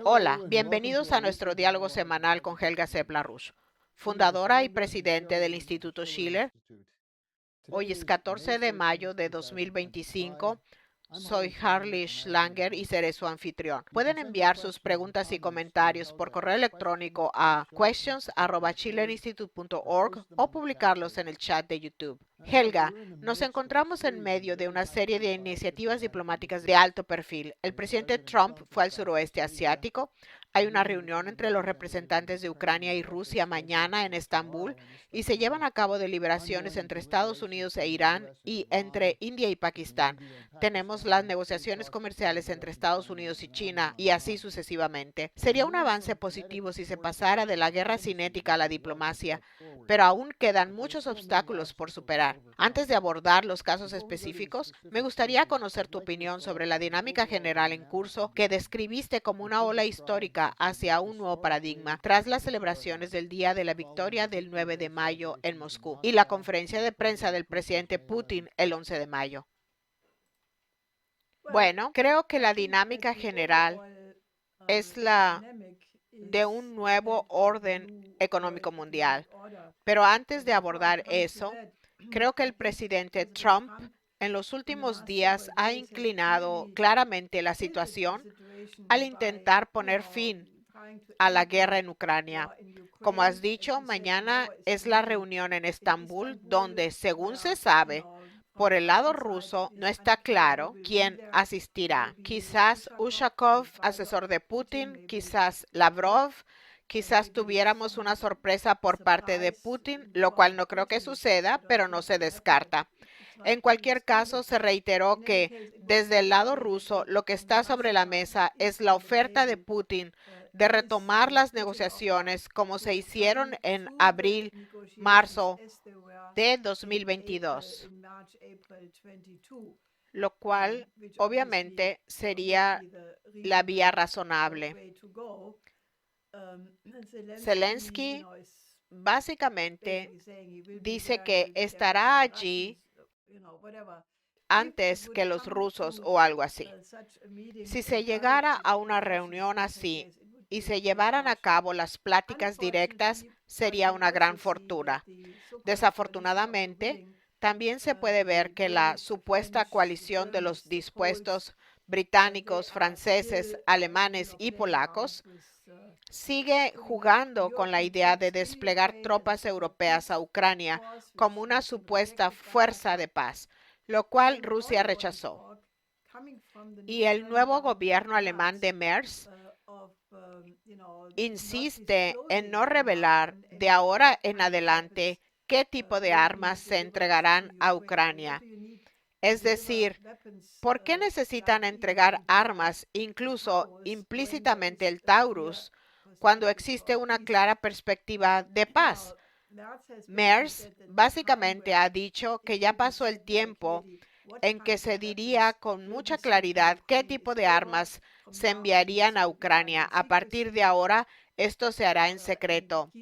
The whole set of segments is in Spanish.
Hola, bienvenidos a nuestro diálogo semanal con Helga Sepp-LaRouche, fundadora y presidente del Instituto Schiller. Hoy es 14 de mayo de 2025. Soy Harley Schlanger y seré su anfitrión. Pueden enviar sus preguntas y comentarios por correo electrónico a questions@schillerinstitute.org o publicarlos en el chat de YouTube. Helga, nos encontramos en medio de una serie de iniciativas diplomáticas de alto perfil. El presidente Trump fue al suroeste asiático. Hay una reunión entre los representantes de Ucrania y Rusia mañana en Estambul y se llevan a cabo deliberaciones entre Estados Unidos e Irán y entre India y Pakistán. Tenemos las negociaciones comerciales entre Estados Unidos y China y así sucesivamente. Sería un avance positivo si se pasara de la guerra cinética a la diplomacia, pero aún quedan muchos obstáculos por superar. Antes de abordar los casos específicos, me gustaría conocer tu opinión sobre la dinámica general en curso que describiste como una ola histórica hacia un nuevo paradigma tras las celebraciones del Día de la Victoria del 9 de mayo en Moscú y la conferencia de prensa del presidente Putin el 11 de mayo. Bueno, creo que la dinámica general es la de un nuevo orden económico mundial. Pero antes de abordar eso, creo que el presidente Trump en los últimos días ha inclinado claramente la situación al intentar poner fin a la guerra en Ucrania. Como has dicho, mañana es la reunión en Estambul donde, según se sabe, por el lado ruso no está claro quién asistirá. Quizás Ushakov, asesor de Putin, quizás Lavrov, quizás tuviéramos una sorpresa por parte de Putin, lo cual no creo que suceda, pero no se descarta. En cualquier caso, se reiteró que desde el lado ruso lo que está sobre la mesa es la oferta de Putin de retomar las negociaciones como se hicieron en abril, marzo de 2022, lo cual obviamente sería la vía razonable. Zelensky básicamente dice que estará allí antes que los rusos o algo así. Si se llegara a una reunión así y se llevaran a cabo las pláticas directas, sería una gran fortuna. Desafortunadamente, también se puede ver que la supuesta coalición de los dispuestos británicos, franceses, alemanes y polacos sigue jugando con la idea de desplegar tropas europeas a Ucrania como una supuesta fuerza de paz, lo cual Rusia rechazó. Y el nuevo gobierno alemán de Merz insiste en no revelar de ahora en adelante qué tipo de armas se entregarán a Ucrania. Es decir, ¿por qué necesitan entregar armas, incluso implícitamente el Taurus, cuando existe una clara perspectiva de paz? Merz básicamente ha dicho que ya pasó el tiempo en que se diría con mucha claridad qué tipo de armas se enviarían a Ucrania. A partir de ahora, esto se hará en secreto.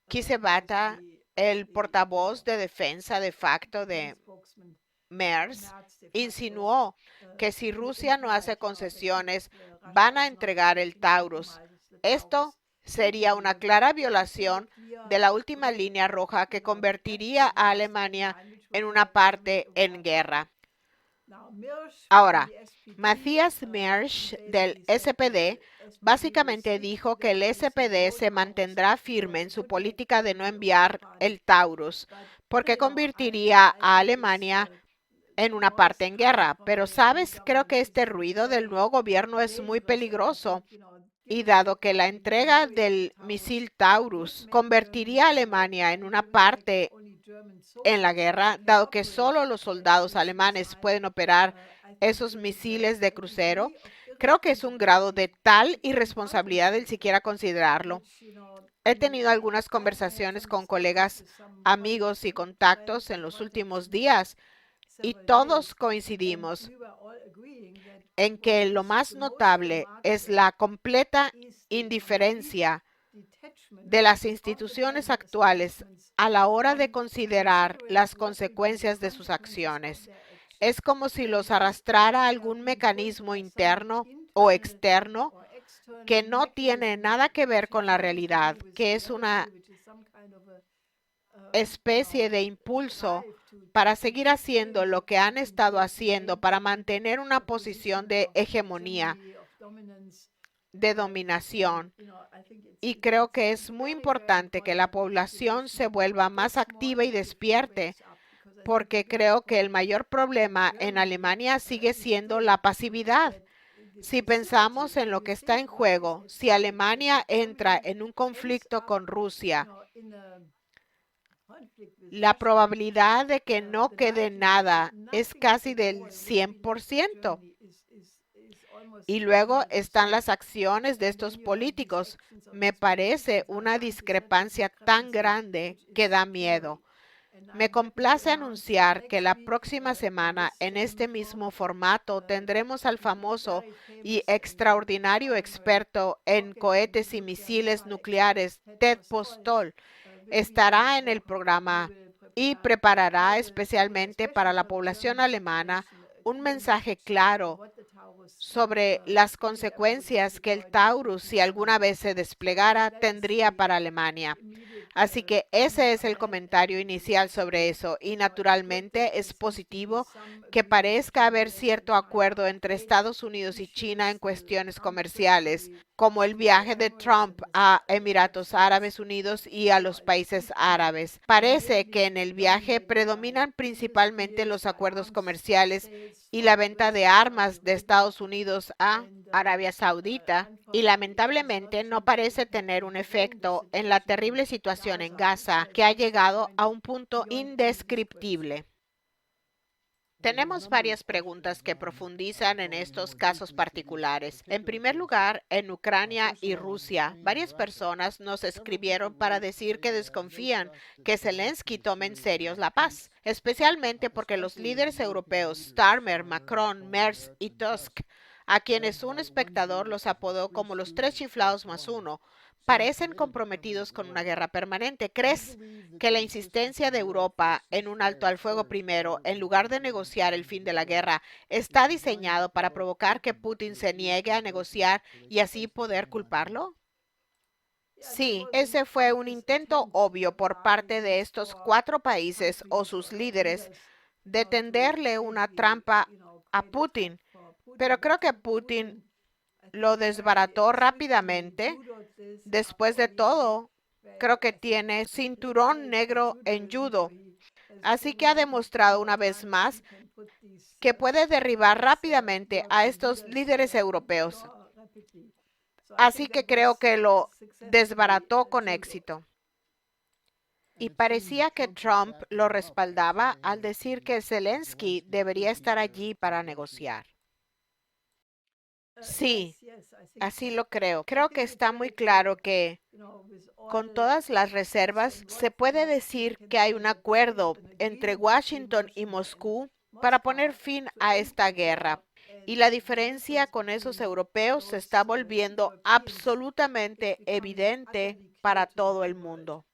Kizevata, el portavoz de defensa de facto de Merz, insinuó que si Rusia no hace concesiones, van a entregar el Taurus. Esto sería una clara violación de la última línea roja que convertiría a Alemania en una parte en guerra. Ahora, Matthias Mersch del SPD básicamente dijo que el SPD se mantendrá firme en su política de no enviar el Taurus, porque convertiría a Alemania en una parte en guerra. Pero, ¿sabes? Creo que este ruido del nuevo gobierno es muy peligroso. Y dado que la entrega del misil Taurus convertiría a Alemania en una parte en la guerra, dado que solo los soldados alemanes pueden operar esos misiles de crucero, creo que es un grado de tal irresponsabilidad el siquiera considerarlo. He tenido algunas conversaciones con colegas, amigos y contactos en los últimos días y todos coincidimos en que lo más notable es la completa indiferencia de las instituciones actuales a la hora de considerar las consecuencias de sus acciones. Es como si los arrastrara algún mecanismo interno o externo que no tiene nada que ver con la realidad, que es una especie de impulso para seguir haciendo lo que han estado haciendo, para mantener una posición de hegemonía, de dominación. Y creo que es muy importante que la población se vuelva más activa y despierte, porque creo que el mayor problema en Alemania sigue siendo la pasividad. Si pensamos en lo que está en juego, si Alemania entra en un conflicto con Rusia, la probabilidad de que no quede nada es casi del 100%. Y luego están las acciones de estos políticos. Me parece una discrepancia tan grande que da miedo. Me complace anunciar que la próxima semana, en este mismo formato, tendremos al famoso y extraordinario experto en cohetes y misiles nucleares, Ted Postol. Estará en el programa y preparará especialmente para la población alemana un mensaje claro sobre las consecuencias que el Taurus, si alguna vez se desplegara, tendría para Alemania. Así que ese es el comentario inicial sobre eso, y naturalmente es positivo que parezca haber cierto acuerdo entre Estados Unidos y China en cuestiones comerciales, como el viaje de Trump a Emiratos Árabes Unidos y a los países árabes. Parece que en el viaje predominan principalmente los acuerdos comerciales y la venta de armas de Estados Unidos a Arabia Saudita, y lamentablemente no parece tener un efecto en la terrible situación en Gaza, que ha llegado a un punto indescriptible. Tenemos varias preguntas que profundizan en estos casos particulares. En primer lugar, en Ucrania y Rusia, varias personas nos escribieron para decir que desconfían que Zelensky tome en serio la paz, especialmente porque los líderes europeos, Starmer, Macron, Merz y Tusk, a quienes un espectador los apodó como los tres chiflados más uno, parecen comprometidos con una guerra permanente. ¿Crees que la insistencia de Europa en un alto al fuego primero, en lugar de negociar el fin de la guerra, está diseñado para provocar que Putin se niegue a negociar y así poder culparlo? Sí, ese fue un intento obvio por parte de estos cuatro países o sus líderes de tenderle una trampa a Putin, pero creo que Putin lo desbarató rápidamente. Después de todo, creo que tiene cinturón negro en judo, así que ha demostrado una vez más que puede derribar rápidamente a estos líderes europeos. Así que creo que lo desbarató con éxito. Y parecía que Trump lo respaldaba al decir que Zelensky debería estar allí para negociar. Sí, así lo creo. Creo que está muy claro que con todas las reservas se puede decir que hay un acuerdo entre Washington y Moscú para poner fin a esta guerra. Y la diferencia con esos europeos se está volviendo absolutamente evidente para todo el mundo.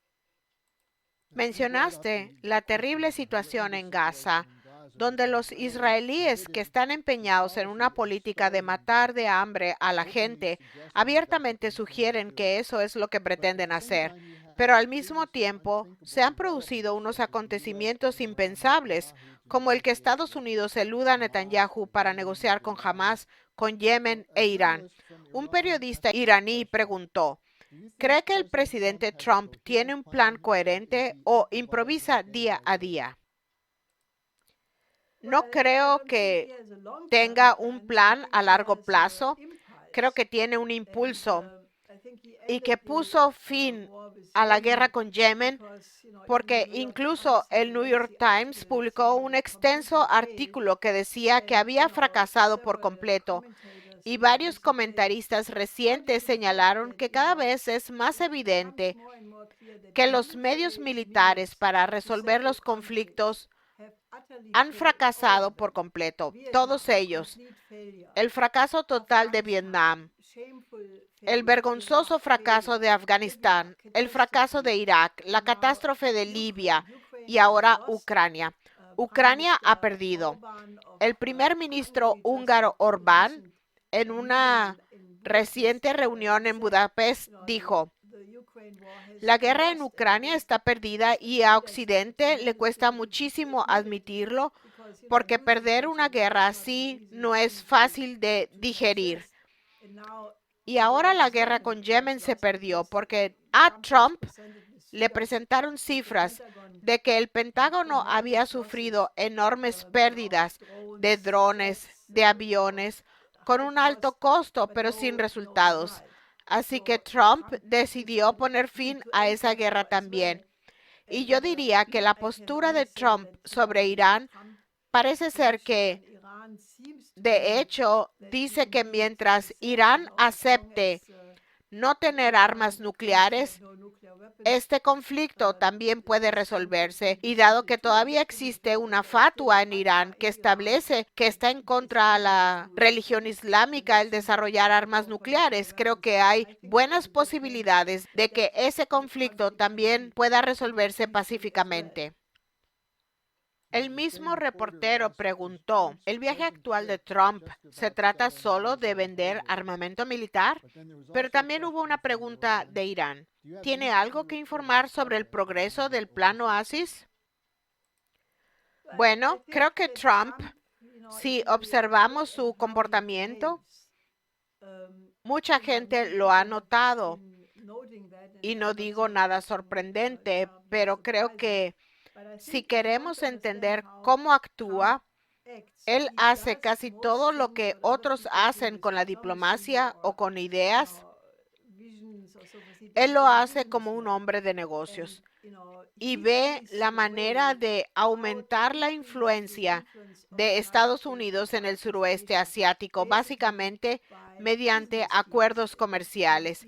Mencionaste la terrible situación en Gaza, donde los israelíes que están empeñados en una política de matar de hambre a la gente abiertamente sugieren que eso es lo que pretenden hacer. Pero al mismo tiempo se han producido unos acontecimientos impensables, como el que Estados Unidos eluda a Netanyahu para negociar con Hamas, con Yemen e Irán. Un periodista iraní preguntó: ¿cree que el presidente Trump tiene un plan coherente o improvisa día a día? No creo que tenga un plan a largo plazo. Creo que tiene un impulso y que puso fin a la guerra con Yemen, porque incluso el New York Times publicó un extenso artículo que decía que había fracasado por completo. Y varios comentaristas recientes señalaron que cada vez es más evidente que los medios militares para resolver los conflictos han fracasado por completo, todos ellos. El fracaso total de Vietnam, el vergonzoso fracaso de Afganistán, el fracaso de Irak, la catástrofe de Libia y ahora Ucrania. Ucrania ha perdido. El primer ministro húngaro Orbán, en una reciente reunión en Budapest dijo: la guerra en Ucrania está perdida y a Occidente le cuesta muchísimo admitirlo porque perder una guerra así no es fácil de digerir. Y ahora la guerra con Yemen se perdió porque a Trump le presentaron cifras de que el Pentágono había sufrido enormes pérdidas de drones, de aviones, con un alto costo, pero sin resultados. Así que Trump decidió poner fin a esa guerra también. Y yo diría que la postura de Trump sobre Irán parece ser que, de hecho, dice que mientras Irán acepte no tener armas nucleares, este conflicto también puede resolverse, y dado que todavía existe una fatua en Irán que establece que está en contra de la religión islámica el desarrollar armas nucleares, creo que hay buenas posibilidades de que ese conflicto también pueda resolverse pacíficamente. El mismo reportero preguntó: ¿el viaje actual de Trump se trata solo de vender armamento militar? Pero también hubo una pregunta de Irán. ¿Tiene algo que informar sobre el progreso del plan Oasis? Bueno, creo que Trump, si observamos su comportamiento, mucha gente lo ha notado y no digo nada sorprendente, pero creo que si queremos entender cómo actúa, él hace casi todo lo que otros hacen con la diplomacia o con ideas. Él lo hace como un hombre de negocios y ve la manera de aumentar la influencia de Estados Unidos en el suroeste asiático, básicamente mediante acuerdos comerciales.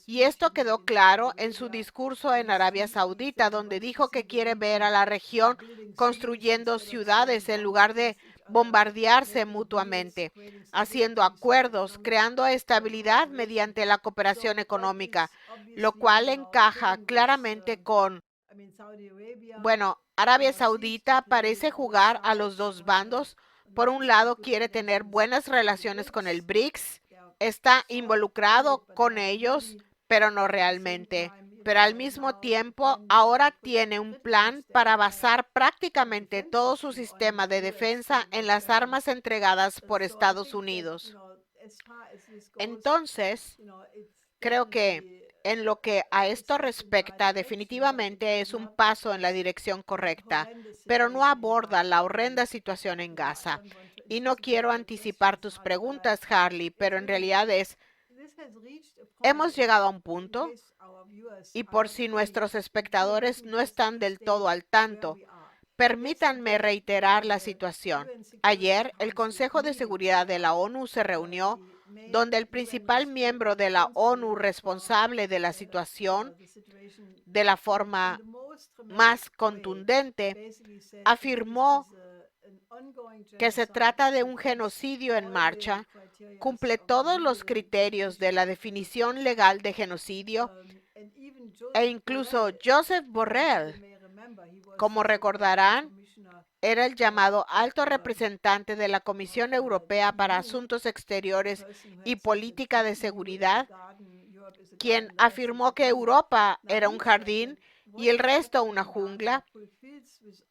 Y esto quedó claro en su discurso en Arabia Saudita, donde dijo que quiere ver a la región construyendo ciudades en lugar de bombardearse mutuamente, haciendo acuerdos, creando estabilidad mediante la cooperación económica, lo cual encaja claramente con, bueno, Arabia Saudita parece jugar a los dos bandos. Por un lado, quiere tener buenas relaciones con el BRICS, está involucrado con ellos, pero no realmente. Pero al mismo tiempo, ahora tiene un plan para basar prácticamente todo su sistema de defensa en las armas entregadas por Estados Unidos. Entonces, creo que en lo que a esto respecta, definitivamente es un paso en la dirección correcta, pero no aborda la horrenda situación en Gaza. Y no quiero anticipar tus preguntas, Harley, pero en realidad hemos llegado a un punto, y por si nuestros espectadores no están del todo al tanto, permítanme reiterar la situación. Ayer, el Consejo de Seguridad de la ONU se reunió, donde el principal miembro de la ONU responsable de la situación, de la forma más contundente, afirmó que se trata de un genocidio en marcha, cumple todos los criterios de la definición legal de genocidio, e incluso Joseph Borrell, como recordarán, era el llamado alto representante de la Comisión Europea para Asuntos Exteriores y Política de Seguridad, quien afirmó que Europa era un jardín y el resto una jungla.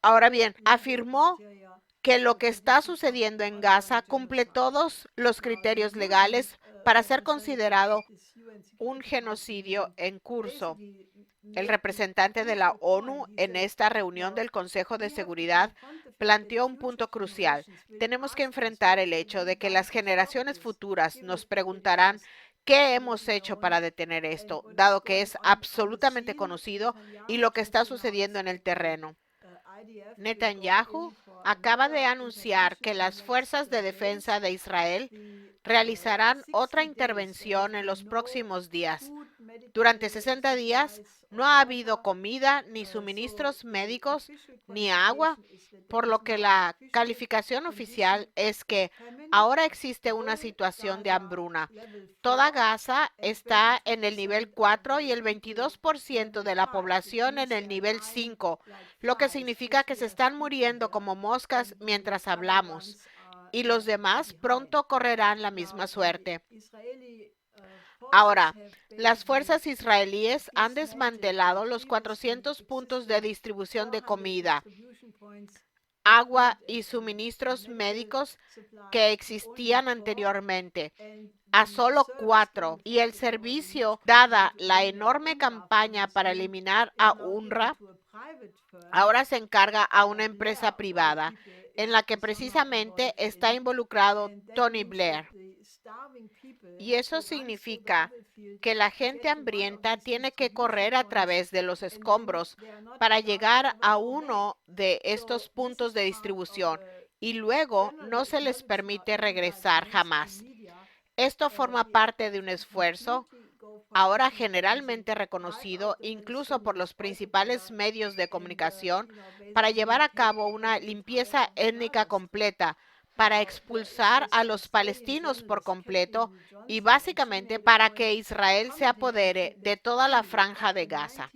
Ahora bien, afirmó que lo que está sucediendo en Gaza cumple todos los criterios legales para ser considerado un genocidio en curso. El representante de la ONU en esta reunión del Consejo de Seguridad planteó un punto crucial. Tenemos que enfrentar el hecho de que las generaciones futuras nos preguntarán qué hemos hecho para detener esto, dado que es absolutamente conocido y lo que está sucediendo en el terreno. Netanyahu acaba de anunciar que las fuerzas de defensa de Israel realizarán otra intervención en los próximos días. Durante 60 días no ha habido comida, ni suministros médicos, ni agua, por lo que la calificación oficial es que ahora existe una situación de hambruna. Toda Gaza está en el nivel 4 y el 22% de la población en el nivel 5, lo que significa que se están muriendo como moscas mientras hablamos, y los demás pronto correrán la misma suerte. Ahora, las fuerzas israelíes han desmantelado los 400 puntos de distribución de comida, agua y suministros médicos que existían anteriormente a solo 4, y el servicio, dada la enorme campaña para eliminar a UNRWA, ahora se encarga a una empresa privada en la que precisamente está involucrado Tony Blair. Y eso significa que la gente hambrienta tiene que correr a través de los escombros para llegar a uno de estos puntos de distribución y luego no se les permite regresar jamás. Esto forma parte de un esfuerzo ahora generalmente reconocido incluso por los principales medios de comunicación para llevar a cabo una limpieza étnica completa, para expulsar a los palestinos por completo y básicamente para que Israel se apodere de toda la franja de Gaza.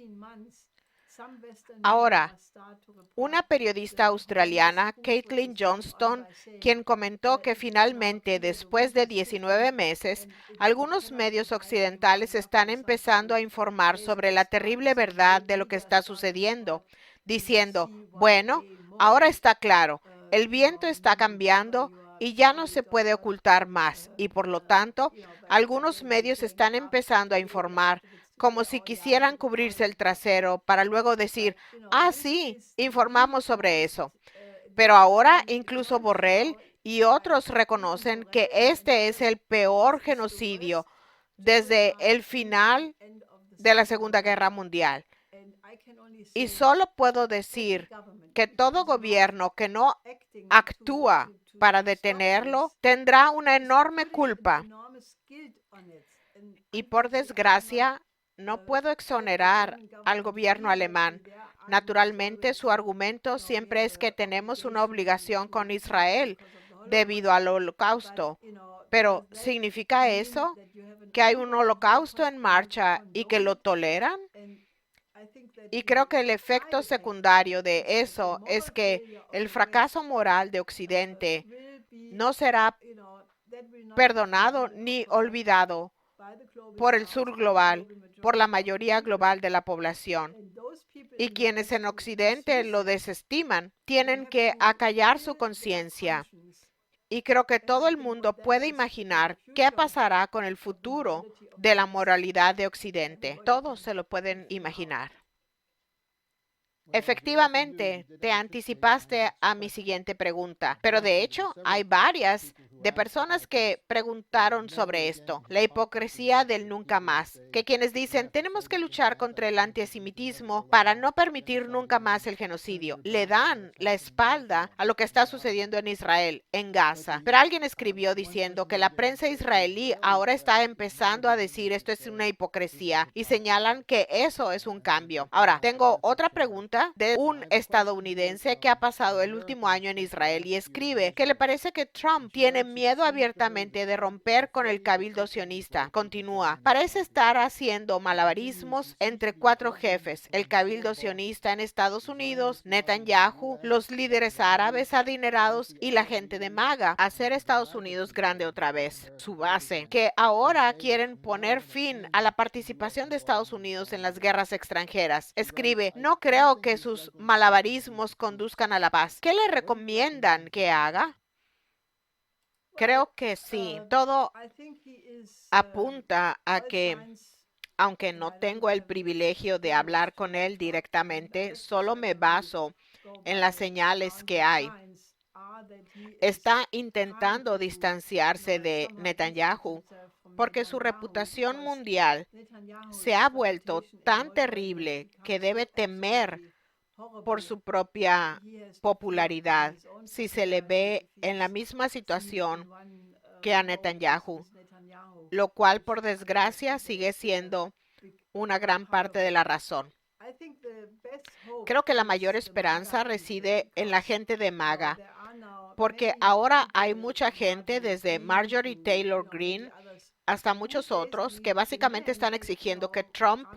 Ahora, una periodista australiana, Caitlin Johnston, quien comentó que finalmente, después de 19 meses, algunos medios occidentales están empezando a informar sobre la terrible verdad de lo que está sucediendo, diciendo, bueno, ahora está claro, el viento está cambiando y ya no se puede ocultar más, y por lo tanto, algunos medios están empezando a informar como si quisieran cubrirse el trasero para luego decir, ah, sí, informamos sobre eso. Pero ahora incluso Borrell y otros reconocen que este es el peor genocidio desde el final de la Segunda Guerra Mundial. Y solo puedo decir que todo gobierno que no actúa para detenerlo tendrá una enorme culpa. Y por desgracia, no puedo exonerar al gobierno alemán. Naturalmente, su argumento siempre es que tenemos una obligación con Israel debido al holocausto. Pero, ¿significa eso que hay un holocausto en marcha y que lo toleran? Y creo que el efecto secundario de eso es que el fracaso moral de Occidente no será perdonado ni olvidado por el sur global, por la mayoría global de la población. Y quienes en Occidente lo desestiman, tienen que acallar su conciencia. Y creo que todo el mundo puede imaginar qué pasará con el futuro de la moralidad de Occidente. Todos se lo pueden imaginar. Efectivamente, te anticipaste a mi siguiente pregunta, pero de hecho hay varias de personas que preguntaron sobre esto, la hipocresía del nunca más, que quienes dicen tenemos que luchar contra el antisemitismo para no permitir nunca más el genocidio, le dan la espalda a lo que está sucediendo en Israel, en Gaza. Pero alguien escribió diciendo que la prensa israelí ahora está empezando a decir esto es una hipocresía y señalan que eso es un cambio. Ahora, tengo otra pregunta de un estadounidense que ha pasado el último año en Israel y escribe que le parece que Trump tiene miedo abiertamente de romper con el cabildo sionista. Continúa, parece estar haciendo malabarismos entre 4 jefes, el cabildo sionista en Estados Unidos, Netanyahu, los líderes árabes adinerados y la gente de MAGA, hacer Estados Unidos grande otra vez, su base, que ahora quieren poner fin a la participación de Estados Unidos en las guerras extranjeras. Escribe, no creo que sus malabarismos conduzcan a la paz. ¿Qué le recomiendan que haga? Creo que sí. Todo apunta a que, aunque no tengo el privilegio de hablar con él directamente, solo me baso en las señales que hay. Está intentando distanciarse de Netanyahu porque su reputación mundial se ha vuelto tan terrible que debe temer por su propia popularidad si se le ve en la misma situación que a Netanyahu, lo cual por desgracia sigue siendo una gran parte de la razón. Creo que la mayor esperanza reside en la gente de MAGA, porque ahora hay mucha gente, desde Marjorie Taylor Greene hasta muchos otros, que básicamente están exigiendo que Trump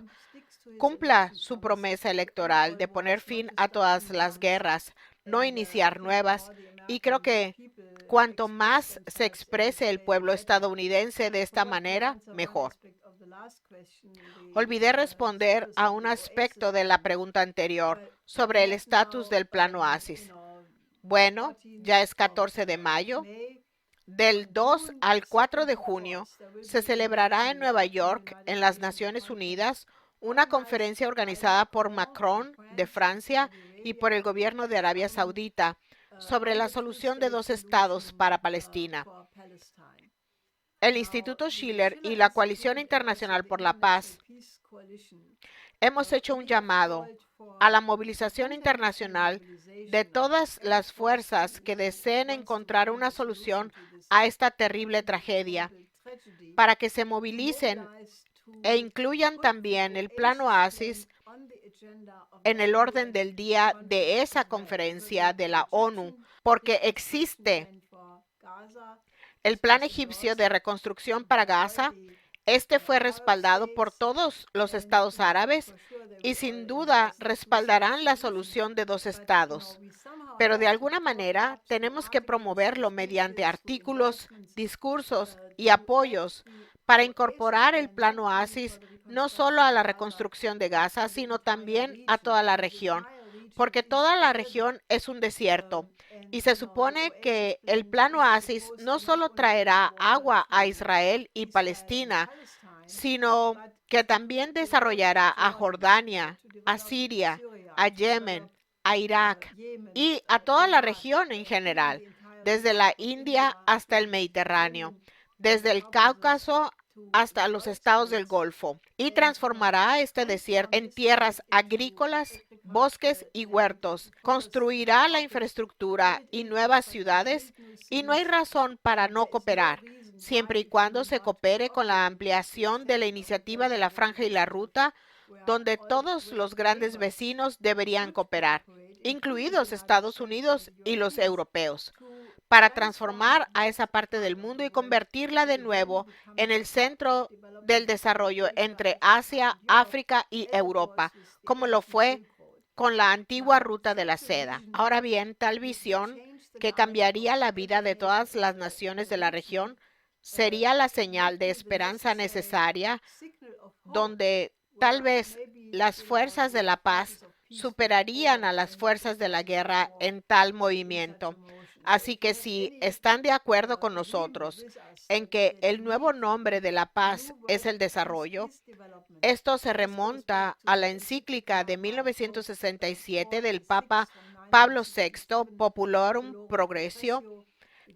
cumpla su promesa electoral de poner fin a todas las guerras, no iniciar nuevas. Y creo que cuanto más se exprese el pueblo estadounidense de esta manera, mejor. Olvidé responder a un aspecto de la pregunta anterior sobre el estatus del Plan Oasis. Bueno, ya es 14 de mayo. Del 2 al 4 de junio se celebrará en Nueva York, en las Naciones Unidas, una conferencia organizada por Macron de Francia y por el gobierno de Arabia Saudita sobre la solución de 2 estados para Palestina. El Instituto Schiller y la Coalición Internacional por la Paz hemos hecho un llamado a la movilización internacional de todas las fuerzas que deseen encontrar una solución a esta terrible tragedia, para que se movilicen e incluyan también el Plan Oasis en el orden del día de esa conferencia de la ONU, porque existe el Plan Egipcio de Reconstrucción para Gaza. Este fue respaldado por todos los estados árabes y sin duda respaldarán la solución de 2 estados. Pero de alguna manera tenemos que promoverlo mediante artículos, discursos y apoyos para incorporar el Plan Oasis no solo a la reconstrucción de Gaza, sino también a toda la región, porque toda la región es un desierto. Y se supone que el Plan Oasis no solo traerá agua a Israel y Palestina, sino que también desarrollará a Jordania, a Siria, a Yemen, a Irak y a toda la región en general, desde la India hasta el Mediterráneo, desde el Cáucaso hasta los estados del Golfo, y transformará este desierto en tierras agrícolas, bosques y huertos. Construirá la infraestructura y nuevas ciudades, y no hay razón para no cooperar, siempre y cuando se coopere con la ampliación de la iniciativa de la Franja y la Ruta, donde todos los grandes vecinos deberían cooperar, incluidos Estados Unidos y los europeos, para transformar a esa parte del mundo y convertirla de nuevo en el centro del desarrollo entre Asia, África y Europa, como lo fue con la antigua ruta de la seda. Ahora bien, tal visión, que cambiaría la vida de todas las naciones de la región, sería la señal de esperanza necesaria, donde tal vez las fuerzas de la paz superarían a las fuerzas de la guerra en tal movimiento. Así que si están de acuerdo con nosotros en que el nuevo nombre de la paz es el desarrollo, esto se remonta a la encíclica de 1967 del Papa Pablo VI, Populorum Progressio,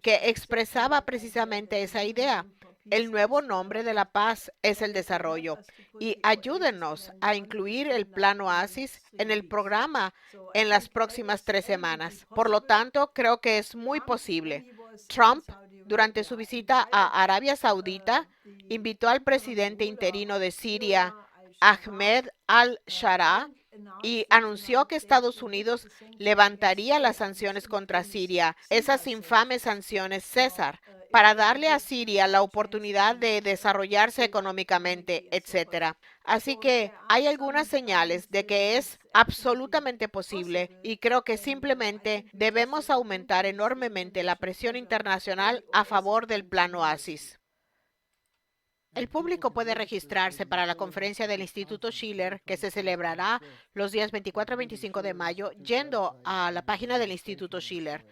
que expresaba precisamente esa idea. El nuevo nombre de la paz es el desarrollo, y ayúdenos a incluir el Plan Oasis en el programa en las próximas 3 semanas. Por lo tanto, creo que es muy posible. Trump, durante su visita a Arabia Saudita, invitó al presidente interino de Siria, Ahmed al-Sharaa, y anunció que Estados Unidos levantaría las sanciones contra Siria, esas infames sanciones César, para darle a Siria la oportunidad de desarrollarse económicamente, etc. Así que hay algunas señales de que es absolutamente posible, y creo que simplemente debemos aumentar enormemente la presión internacional a favor del Plan Oasis. El público puede registrarse para la conferencia del Instituto Schiller, que se celebrará los días 24 y 25 de mayo, yendo a la página del Instituto Schiller.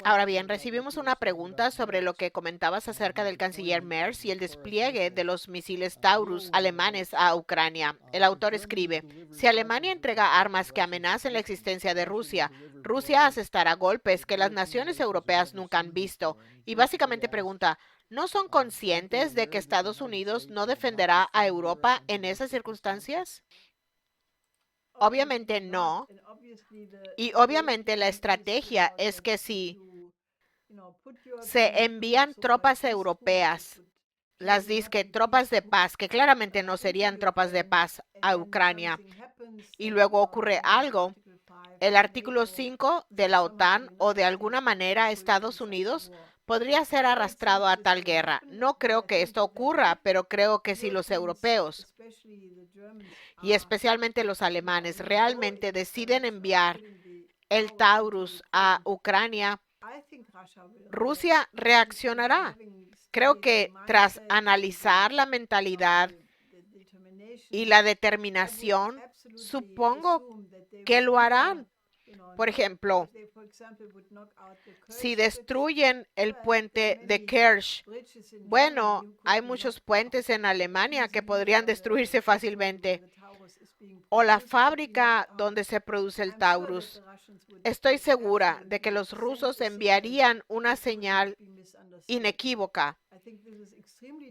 Ahora bien, recibimos una pregunta sobre lo que comentabas acerca del canciller Merz y el despliegue de los misiles Taurus alemanes a Ucrania. El autor escribe: si Alemania entrega armas que amenacen la existencia de Rusia, Rusia asestará golpes que las naciones europeas nunca han visto. Y básicamente pregunta: ¿no son conscientes de que Estados Unidos no defenderá a Europa en esas circunstancias? Obviamente no. Y obviamente la estrategia es que si se envían tropas europeas, las disque tropas de paz, que claramente no serían tropas de paz, a Ucrania, y luego ocurre algo, el artículo 5 de la OTAN o de alguna manera Estados Unidos podría ser arrastrado a tal guerra. No creo que esto ocurra, pero creo que si los europeos, y especialmente los alemanes, realmente deciden enviar el Taurus a Ucrania, Rusia reaccionará. Creo que tras analizar la mentalidad y la determinación, supongo que lo harán. Por ejemplo, si destruyen el puente de Kerch, bueno, hay muchos puentes en Alemania que podrían destruirse fácilmente. O la fábrica donde se produce el Taurus. Estoy segura de que los rusos enviarían una señal inequívoca.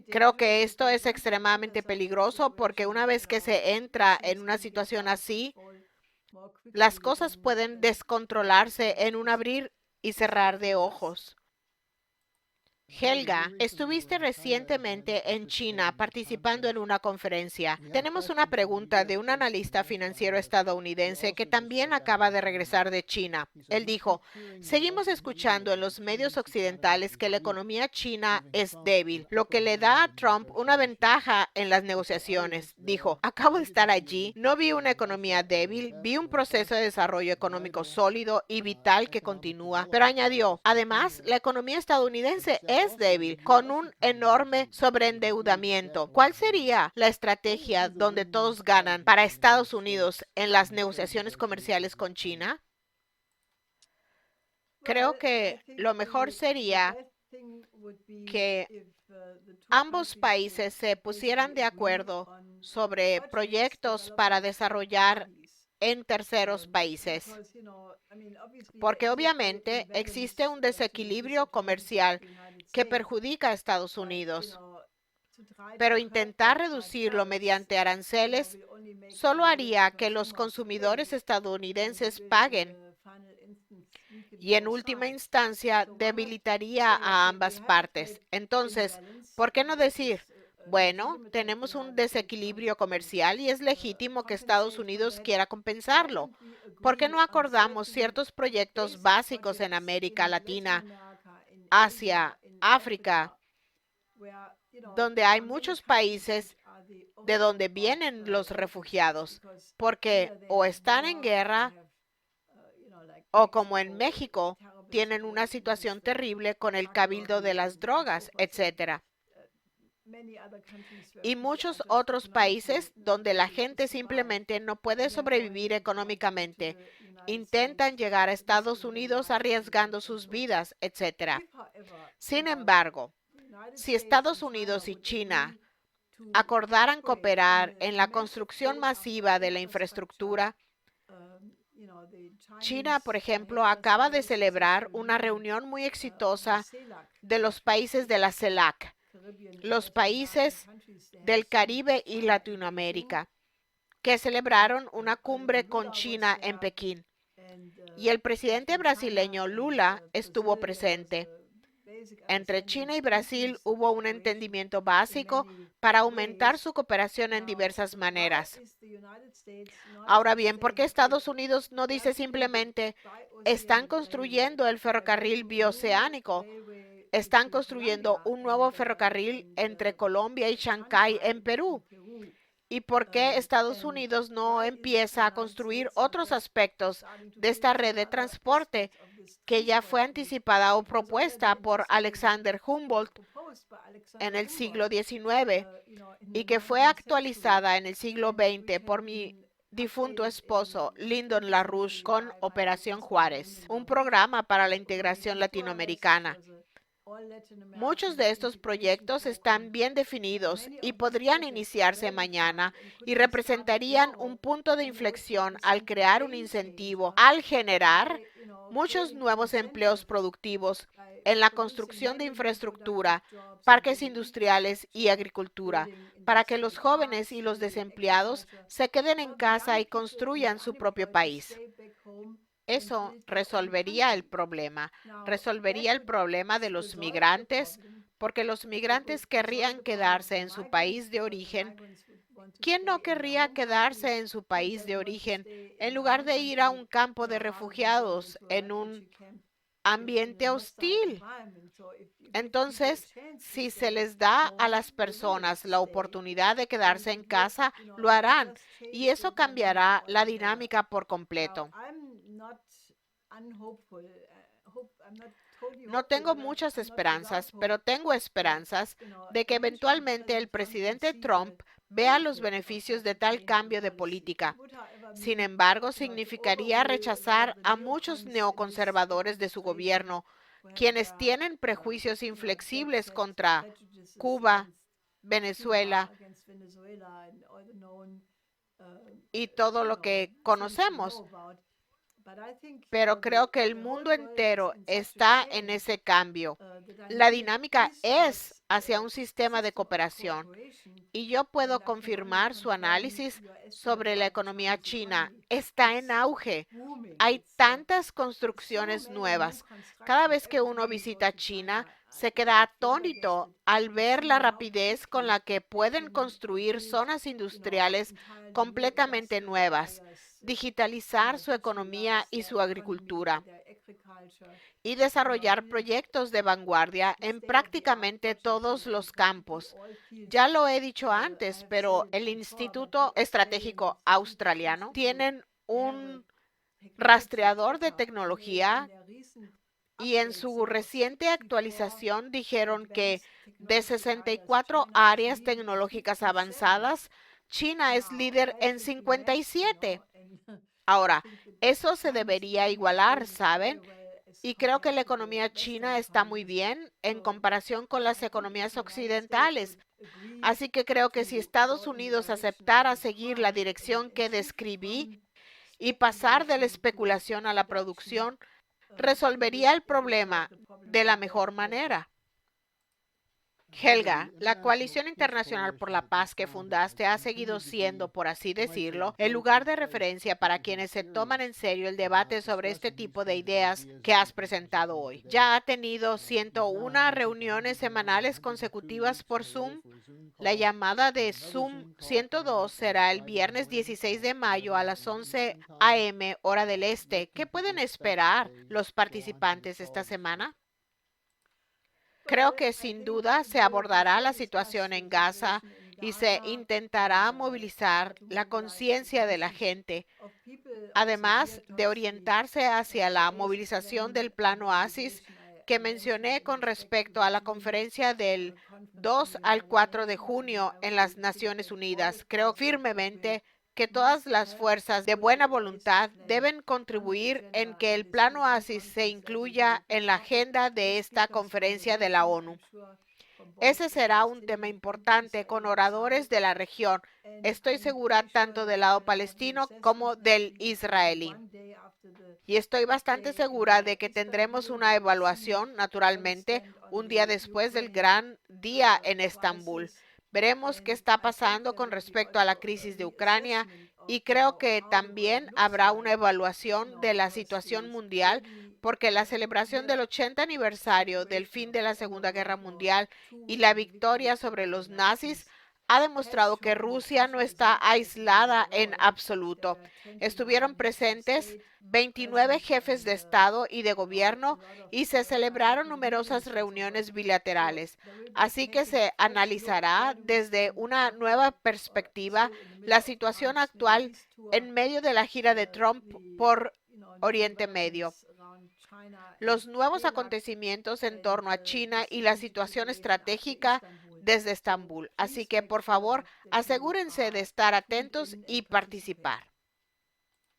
Creo que esto es extremadamente peligroso porque una vez que se entra en una situación así, las cosas pueden descontrolarse en un abrir y cerrar de ojos. Helga, estuviste recientemente en China participando en una conferencia. Tenemos una pregunta de un analista financiero estadounidense que también acaba de regresar de China. Él dijo, seguimos escuchando en los medios occidentales que la economía china es débil, lo que le da a Trump una ventaja en las negociaciones. Dijo, acabo de estar allí, no vi una economía débil, vi un proceso de desarrollo económico sólido y vital que continúa, pero añadió, además, la economía estadounidense es débil, con un enorme sobreendeudamiento. ¿Cuál sería la estrategia donde todos ganan para Estados Unidos en las negociaciones comerciales con China? Creo que lo mejor sería que ambos países se pusieran de acuerdo sobre proyectos para desarrollar en terceros países, porque obviamente existe un desequilibrio comercial que perjudica a Estados Unidos, pero intentar reducirlo mediante aranceles solo haría que los consumidores estadounidenses paguen y en última instancia debilitaría a ambas partes. Entonces, ¿por qué no decir? Bueno, tenemos un desequilibrio comercial y es legítimo que Estados Unidos quiera compensarlo. ¿Por qué no acordamos ciertos proyectos básicos en América Latina, Asia, África, donde hay muchos países de donde vienen los refugiados? Porque o están en guerra o como en México, tienen una situación terrible con el cabildo de las drogas, etcétera. Y muchos otros países donde la gente simplemente no puede sobrevivir económicamente, intentan llegar a Estados Unidos arriesgando sus vidas, etcétera. Sin embargo, si Estados Unidos y China acordaran cooperar en la construcción masiva de la infraestructura, China, por ejemplo, acaba de celebrar una reunión muy exitosa de los países de la CELAC, los países del Caribe y Latinoamérica, que celebraron una cumbre con China en Pekín. Y el presidente brasileño Lula estuvo presente. Entre China y Brasil hubo un entendimiento básico para aumentar su cooperación en diversas maneras. Ahora bien, ¿por qué Estados Unidos no dice simplemente, están construyendo el ferrocarril bioceánico? Están construyendo un nuevo ferrocarril entre Colombia y Chancay en Perú. ¿Y por qué Estados Unidos no empieza a construir otros aspectos de esta red de transporte que ya fue anticipada o propuesta por Alexander Humboldt en el siglo XIX y que fue actualizada en el siglo XX por mi difunto esposo Lyndon LaRouche con Operación Juárez, un programa para la integración latinoamericana? Muchos de estos proyectos están bien definidos y podrían iniciarse mañana y representarían un punto de inflexión al crear un incentivo, al generar muchos nuevos empleos productivos en la construcción de infraestructura, parques industriales y agricultura, para que los jóvenes y los desempleados se queden en casa y construyan su propio país. Eso resolvería el problema de los migrantes, porque los migrantes querrían quedarse en su país de origen. ¿Quién no querría quedarse en su país de origen en lugar de ir a un campo de refugiados en un ambiente hostil? Entonces, si se les da a las personas la oportunidad de quedarse en casa, lo harán y eso cambiará la dinámica por completo. No tengo muchas esperanzas, pero tengo esperanzas de que eventualmente el presidente Trump vea los beneficios de tal cambio de política. Sin embargo, significaría rechazar a muchos neoconservadores de su gobierno, quienes tienen prejuicios inflexibles contra Cuba, Venezuela y todo lo que conocemos. Pero creo que el mundo entero está en ese cambio. La dinámica es hacia un sistema de cooperación. Y yo puedo confirmar su análisis sobre la economía china. Está en auge. Hay tantas construcciones nuevas. Cada vez que uno visita China, se queda atónito al ver la rapidez con la que pueden construir zonas industriales completamente nuevas, digitalizar su economía y su agricultura, y desarrollar proyectos de vanguardia en prácticamente todos los campos. Ya lo he dicho antes, pero el Instituto Estratégico Australiano tienen un rastreador de tecnología y en su reciente actualización dijeron que de 64 áreas tecnológicas avanzadas, China es líder en 57. Ahora, eso se debería igualar, ¿saben? Y creo que la economía china está muy bien en comparación con las economías occidentales. Así que creo que si Estados Unidos aceptara seguir la dirección que describí y pasar de la especulación a la producción, resolvería el problema de la mejor manera. Helga, la Coalición Internacional por la Paz que fundaste ha seguido siendo, por así decirlo, el lugar de referencia para quienes se toman en serio el debate sobre este tipo de ideas que has presentado hoy. Ya ha tenido 101 reuniones semanales consecutivas por Zoom. La llamada de Zoom 102 será el viernes 16 de mayo a las 11 a.m. hora del este. ¿Qué pueden esperar los participantes esta semana? Creo que sin duda se abordará la situación en Gaza y se intentará movilizar la conciencia de la gente, además de orientarse hacia la movilización del Plan Oasis que mencioné con respecto a la conferencia del 2 al 4 de junio en las Naciones Unidas. Creo firmemente que todas las fuerzas de buena voluntad deben contribuir en que el Plan Oasis se incluya en la agenda de esta conferencia de la ONU. Ese será un tema importante con oradores de la región. Estoy segura tanto del lado palestino como del israelí. Y estoy bastante segura de que tendremos una evaluación, naturalmente, un día después del gran día en Estambul. Veremos qué está pasando con respecto a la crisis de Ucrania y creo que también habrá una evaluación de la situación mundial porque la celebración del 80 aniversario del fin de la Segunda Guerra Mundial y la victoria sobre los nazis ha demostrado que Rusia no está aislada en absoluto. Estuvieron presentes 29 jefes de Estado y de gobierno y se celebraron numerosas reuniones bilaterales. Así que se analizará desde una nueva perspectiva la situación actual en medio de la gira de Trump por Oriente Medio, los nuevos acontecimientos en torno a China y la situación estratégica desde Estambul. Así que, por favor, asegúrense de estar atentos y participar.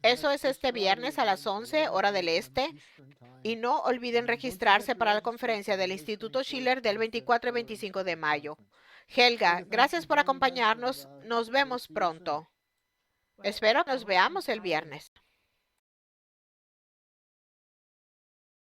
Eso es este viernes a las 11, hora del este. Y no olviden registrarse para la conferencia del Instituto Schiller del 24 y 25 de mayo. Helga, gracias por acompañarnos. Nos vemos pronto. Espero que nos veamos el viernes.